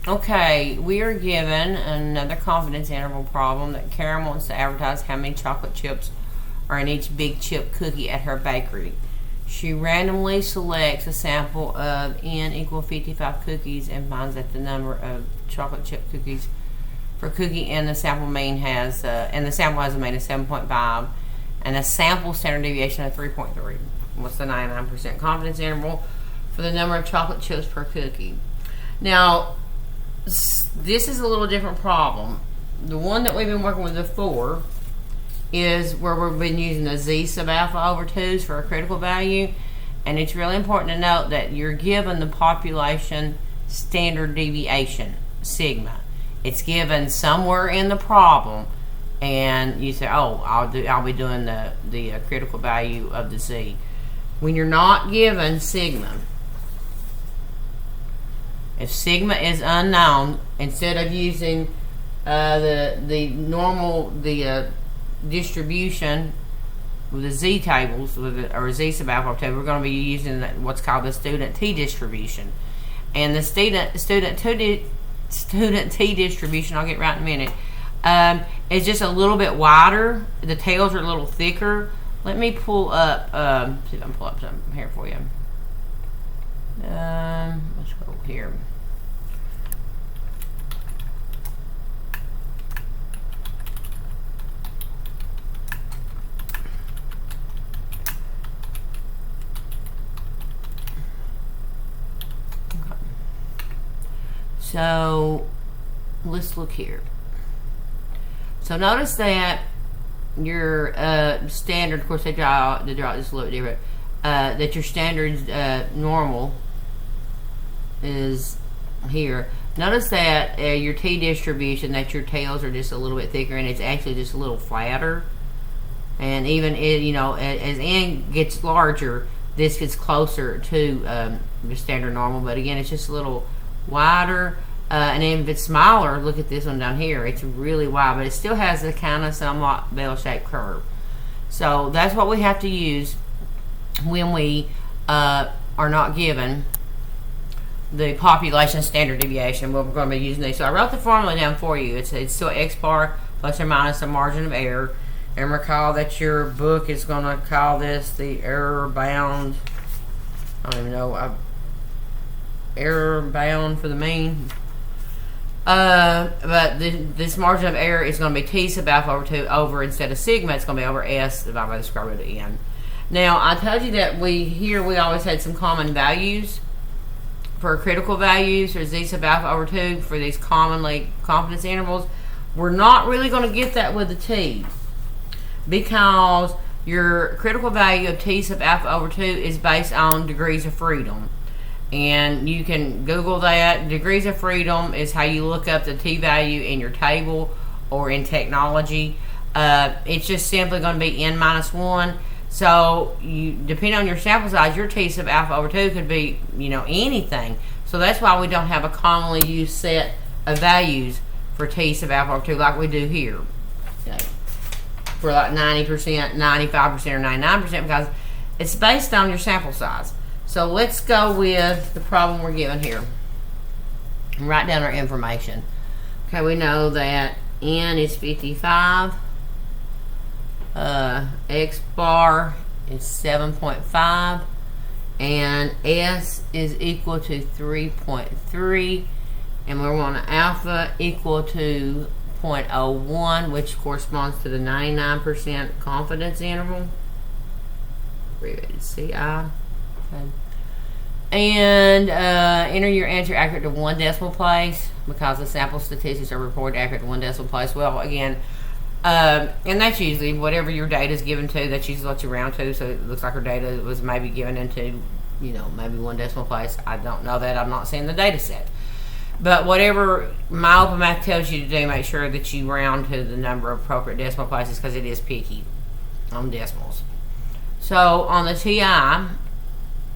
Okay, we are given another confidence interval problem that Karen wants to advertise how many chocolate chips are in each big chip cookie at her bakery. She randomly selects a sample of n equal 55 cookies and finds that the number of chocolate chip cookies for cookie and the sample mean has and the sample has a mean of 7.5 and a sample standard deviation of 3.3. What's the 99% confidence interval for the number of chocolate chips per cookie? Now, this is a little different problem. The one that we've been working with before is where we've been using the z sub alpha over 2's for a critical value, and it's really important to note that you're given the population standard deviation, sigma. It's given somewhere in the problem, and you say, oh, I'll be doing the critical value of the z. When you're not given sigma, if sigma is unknown, instead of using the normal distribution with the z tables or z sub alpha table, we're going to be using what's called the student t distribution. And the student t distribution, I'll get right in a minute, is just a little bit wider. The tails are a little thicker. Let me pull up, see if I can pull up something here for you. Let's go here. So let's look here. So notice that your standard, of course they draw this a little bit different, that your standard normal is here. Notice that your t distribution, that your tails are just a little bit thicker and it's actually just a little flatter. And even as n gets larger, this gets closer to the standard normal, but again it's just a little wider. And if it's smaller, look at this one down here, it's really wide, but it still has a kind of somewhat bell-shaped curve. So that's what we have to use when we are not given the population standard deviation. We're going to be using these. So I wrote the formula down for you. It's still x bar plus or minus the margin of error. And recall that your book is going to call this the error bound. I don't even know. Error bound for the mean. But this margin of error is going to be t sub alpha over 2 over, instead of sigma, it's going to be over s divided by the square root of n. Now, I told you that we always had some common values for critical values, or z sub alpha over 2 for these commonly confidence intervals. We're not really going to get that with the t, because your critical value of t sub alpha over 2 is based on degrees of freedom. And you can Google that. Degrees of freedom is how you look up the t-value in your table or in technology. It's just simply going to be n minus 1. So depending on your sample size, your t sub alpha over 2 could be anything. So that's why we don't have a commonly used set of values for t sub alpha over 2 like we do here. For like 90%, 95%, or 99%, because it's based on your sample size. So let's go with the problem we're given here. Write down our information. Okay, we know that n is 55. X bar is 7.5. And S is equal to 3.3. And we want alpha equal to 0.01, which corresponds to the 99% confidence interval. Abbreviated CI. Okay. And enter your answer accurate to 1 decimal place, because the sample statistics are reported accurate to 1 decimal place. Well, again, and that's usually whatever your data is given to, that's usually what you round to. So it looks like our data was maybe given into, maybe 1 decimal place. I don't know that. I'm not seeing the data set. But whatever my open math tells you to do, make sure that you round to the number of appropriate decimal places, because it is picky on decimals. So on the TI,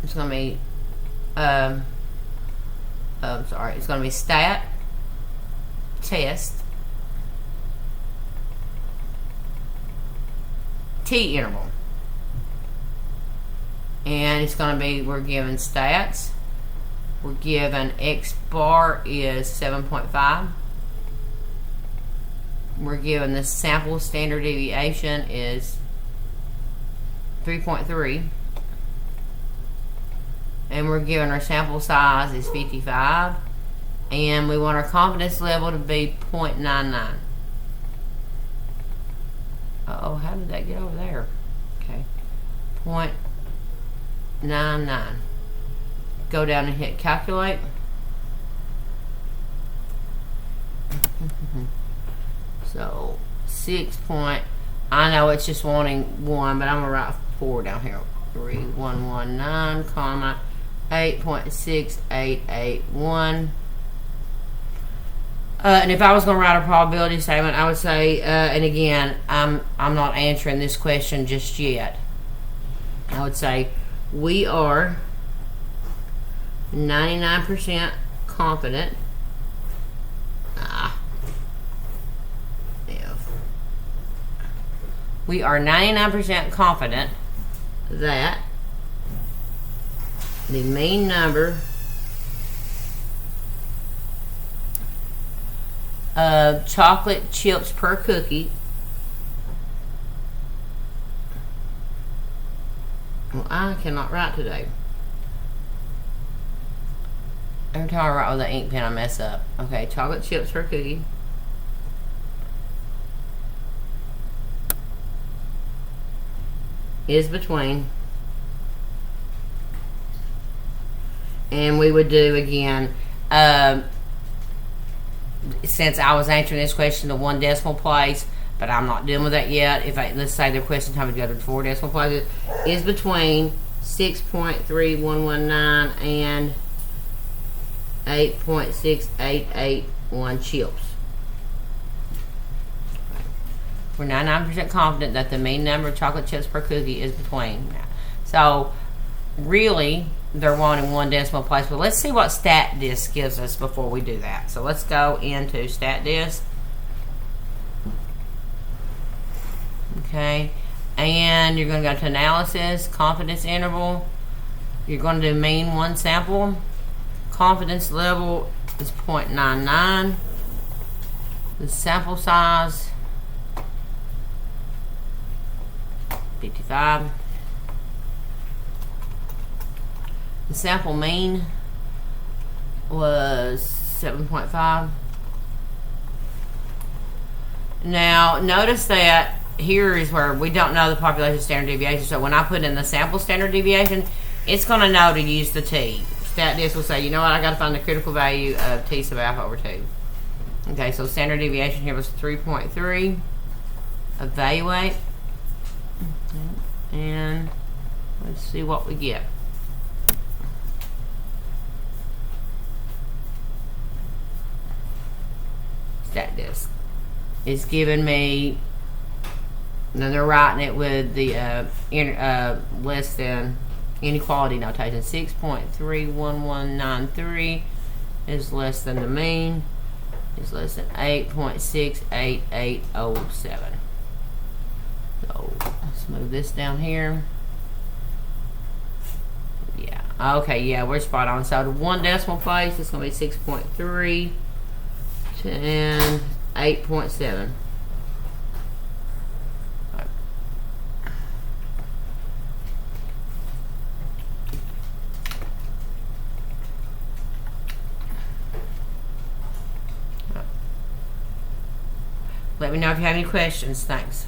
it's going to be, it's going to be stat, test, t interval. And it's going to be, we're given stats, We're given X bar is 7.5. We're given the sample standard deviation is 3.3. And we're given our sample size is 55. And we want our confidence level to be 0.99. Uh-oh, how did that get over there? Okay. 0.99. Go down and hit calculate. So 6 point, I know it's just wanting 1, but I'm gonna write 4 down here. 3119, comma 8.6881. And if I was gonna write a probability statement, I would say, and again, I'm not answering this question just yet. I would say we are 99% confident. We are 99% confident that the mean number of chocolate chips per cookie. Well, I cannot write today. Every time I write with the ink pen, I mess up. Okay, chocolate chips per cookie is between, and we would do again, since I was answering this question to 1 decimal place, but I'm not done with that yet. If let's say the question time to go to 4 decimal places, is between 6.3119 and 8.6881 chips. We're 99% confident that the mean number of chocolate chips per cookie is between. So, really, they're wanting 1 decimal place. But let's see what StatDisk gives us before we do that. So, let's go into StatDisk. Okay. And you're going to go to Analysis, Confidence Interval. You're going to do mean 1 sample. Confidence level is 0.99. The sample size 55. The sample mean was 7.5. Now, notice that here is where we don't know the population standard deviation. So when I put in the sample standard deviation, it's going to know to use the t. StatDisk will say, you know what, I got to find the critical value of t sub alpha over 2. Okay, so standard deviation here was 3.3. Evaluate. And let's see what we get. StatDisk is giving me, and then they're writing it with the less than inequality notation. 6.31193 is less than the mean, is less than 8.68807. So let's move this down here. Yeah, okay, yeah, we're spot on. So the 1 decimal place is going to be 6.3 and 8.7. Let me know if you have any questions. Thanks.